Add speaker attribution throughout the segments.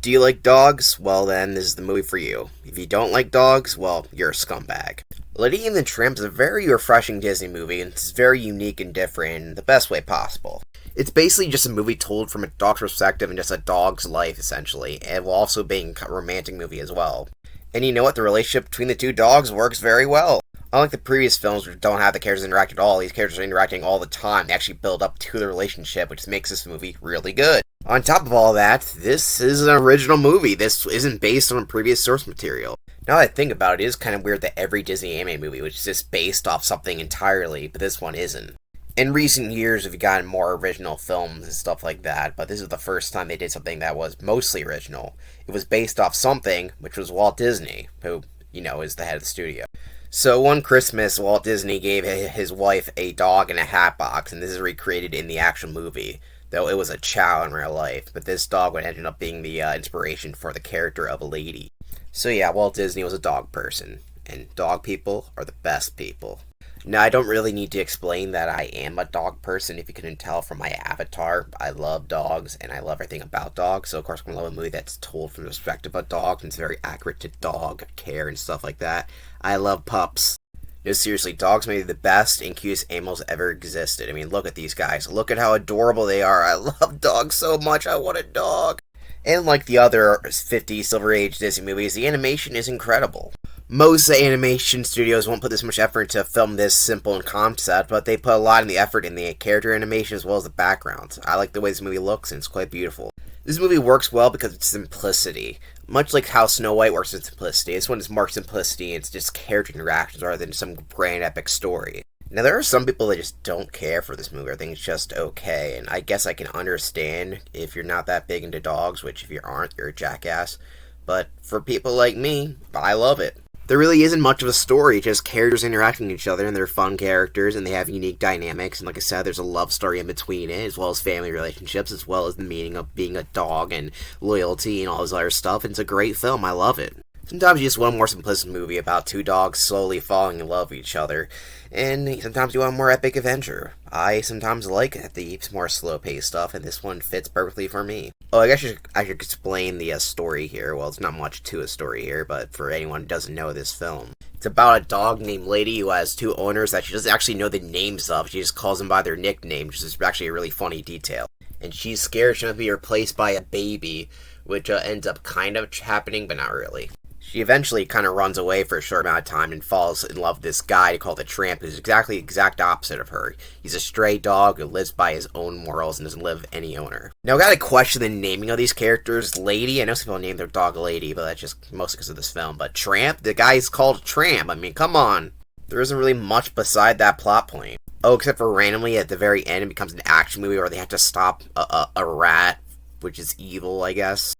Speaker 1: Do you like dogs? Well, then, this is the movie for you. If you don't like dogs, well, you're a scumbag. Lady and the Tramp is a very refreshing Disney movie, and it's very unique and different in the best way possible. It's basically just a movie told from a dog's perspective and just a dog's life, essentially, and while also being a romantic movie as well. And you know what? The relationship between the two dogs works very well. Unlike the previous films, which don't have the characters interact at all, these characters are interacting all the time. They actually build up to the relationship, which makes this movie really good. On top of all that, this is an original movie. This isn't based on previous source material. Now that I think about it, it is kind of weird that every Disney anime movie was just based off something entirely, but this one isn't. In recent years, we've gotten more original films and stuff like that, but this is the first time they did something that was mostly original. It was based off something, which was Walt Disney, who, is the head of the studio. So one Christmas, Walt Disney gave his wife a dog in a hat box, and this is recreated in the actual movie, though it was a chow in real life, but this dog would end up being the inspiration for the character of a lady. So yeah, Walt Disney was a dog person, and dog people are the best people. Now, I don't really need to explain that I am a dog person. If you couldn't tell from my avatar, I love dogs, and I love everything about dogs. So, of course, I'm going to love a movie that's told from the perspective of dogs, and it's very accurate to dog care and stuff like that. I love pups. No, seriously, dogs may be the best and cutest animals ever existed. I mean, look at these guys. Look at how adorable they are. I love dogs so much. I want a dog. And like the other 50s Silver Age Disney movies, the animation is incredible. Most animation studios won't put this much effort into film this simple in concept, but they put a lot in the effort in the character animation as well as the backgrounds. I like the way this movie looks, and it's quite beautiful. This movie works well because of its simplicity. Much like how Snow White works with simplicity, this one is more simplicity, and it's just character interactions rather than some grand epic story. Now, there are some people that just don't care for this movie or think it's just okay, and I guess I can understand if you're not that big into dogs, which if you aren't, you're a jackass. But for people like me, I love it. There really isn't much of a story, just characters interacting with each other, and they're fun characters, and they have unique dynamics, and like I said, there's a love story in between it, as well as family relationships, as well as the meaning of being a dog, and loyalty, and all this other stuff, and it's a great film, I love it. Sometimes you just want a more simplistic movie about two dogs slowly falling in love with each other, and sometimes you want a more epic adventure. I sometimes like the more slow-paced stuff, and this one fits perfectly for me. Oh, I guess I should explain the story here. Well, it's not much to a story here, but for anyone who doesn't know this film. It's about a dog named Lady who has two owners that she doesn't actually know the names of. She just calls them by their nickname, which is actually a really funny detail. And she's scared she's going to be replaced by a baby, which ends up kind of happening, but not really. She eventually kind of runs away for a short amount of time and falls in love with this guy called the Tramp, who's exactly the exact opposite of her. He's a stray dog who lives by his own morals and doesn't live with any owner. Now, I gotta question the naming of these characters. Lady, I know some people name their dog Lady, but that's just mostly because of this film. But Tramp, the guy's called Tramp. I mean, come on. There isn't really much beside that plot point. Oh, except for randomly at the very end, it becomes an action movie where they have to stop a rat, which is evil, I guess.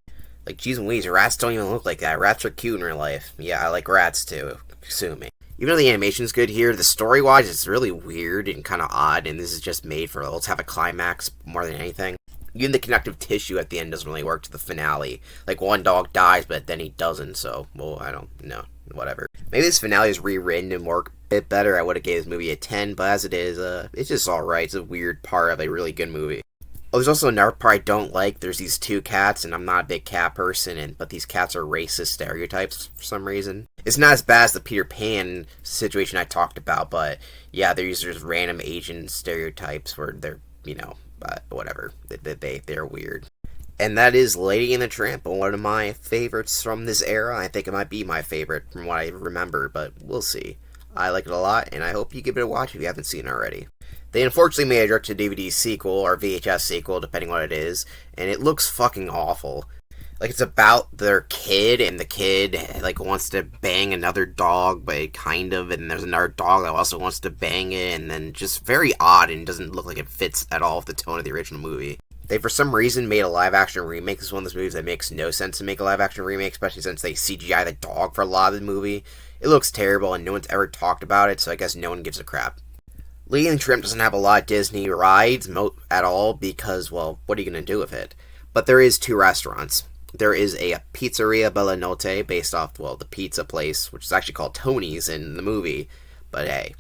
Speaker 1: Like, geez and Louise, rats don't even look like that. Rats are cute in real life. Yeah, I like rats too, sue me. Even though the animation's good here, the story-wise, it's really weird and kind of odd, and this is just made for, let's have a climax more than anything. Even the connective tissue at the end doesn't really work to the finale. Like, one dog dies, but then he doesn't, so, well, I don't know. Whatever. Maybe this finale is rewritten and work a bit better. I would have gave this movie a 10, but as it is, it's just alright. It's a weird part of a really good movie. Oh, there's also another part I don't like. There's these two cats, and I'm not a big cat person, but these cats are racist stereotypes for some reason. It's not as bad as the Peter Pan situation I talked about, but yeah, there's just random Asian stereotypes where they're, whatever. They're weird. And that is Lady and the Tramp, one of my favorites from this era. I think it might be my favorite from what I remember, but we'll see. I like it a lot, and I hope you give it a watch if you haven't seen it already. They unfortunately made a direct-to-DVD sequel, or VHS sequel, depending what it is, and it looks fucking awful. Like, it's about their kid, and the kid, wants to bang another dog, but kind of, and there's another dog that also wants to bang it, and then just very odd, and doesn't look like it fits at all with the tone of the original movie. They, for some reason, made a live-action remake. This is one of those movies that makes no sense to make a live-action remake, especially since they CGI the dog for a lot of the movie. It looks terrible, and no one's ever talked about it, so I guess no one gives a crap. Lady and the Tramp doesn't have a lot of Disney rides at all because, well, what are you going to do with it? But there is two restaurants. There is a Pizzeria Bella Notte based off, well, the pizza place, which is actually called Tony's in the movie, but hey.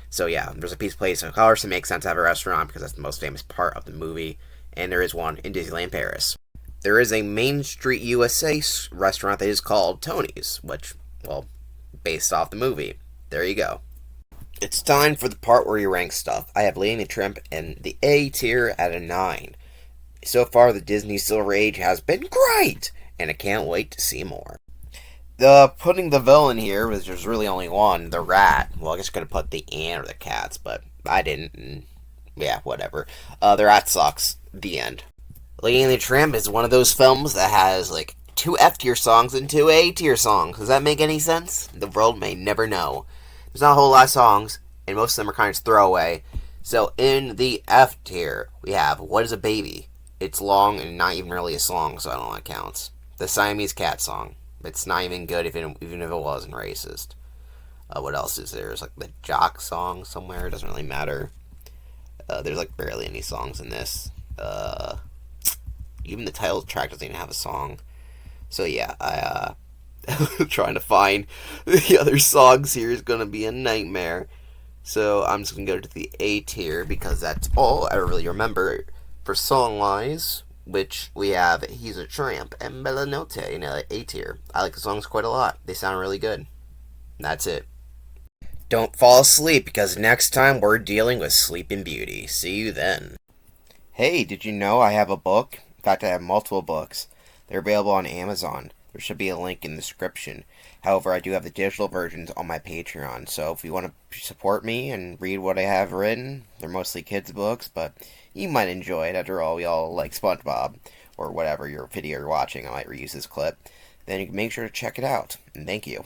Speaker 1: So yeah, there's a pizza place, of course it makes sense to have a restaurant because that's the most famous part of the movie, and there is one in Disneyland Paris. There is a Main Street USA restaurant that is called Tony's, which, well, based off the movie. There you go. It's time for the part where you rank stuff. I have Lady and the Tramp in the A tier at a 9. So far, the Disney Silver Age has been great, and I can't wait to see more. Putting the villain here, was there's really only one, the rat. Well, I guess I could have put the ant or the cats, but I didn't. And yeah, whatever. The rat sucks. The end. Lady and the Tramp is one of those films that has like 2 F-tier songs and 2 A-tier songs. Does that make any sense? The world may never know. There's not a whole lot of songs, and most of them are kind of throwaway. So in the F tier, we have What is a Baby? It's long and not even really a song, so I don't know if that counts. The Siamese Cat song. It's not even good, even if it wasn't racist. What else is there? There's like the Jock song somewhere. It doesn't really matter. There's like barely any songs in this. Even the title track doesn't even have a song. So yeah, trying to find the other songs here is gonna be a nightmare. So I'm just gonna go to the A tier because that's all I really remember for song wise. Which we have He's a Tramp and Bella Notte in A tier. I like the songs quite a lot. They sound really good. That's it. Don't fall asleep because next time we're dealing with Sleeping Beauty. See you then. Hey, did you know I have a book? In fact, I have multiple books. They're available on Amazon. There should be a link in the description. However, I do have the digital versions on my Patreon, so if you want to support me and read what I have written, they're mostly kids' books, but you might enjoy it. After all, we all like SpongeBob, or whatever your video you're watching. I might reuse this clip. Then you can make sure to check it out. And thank you.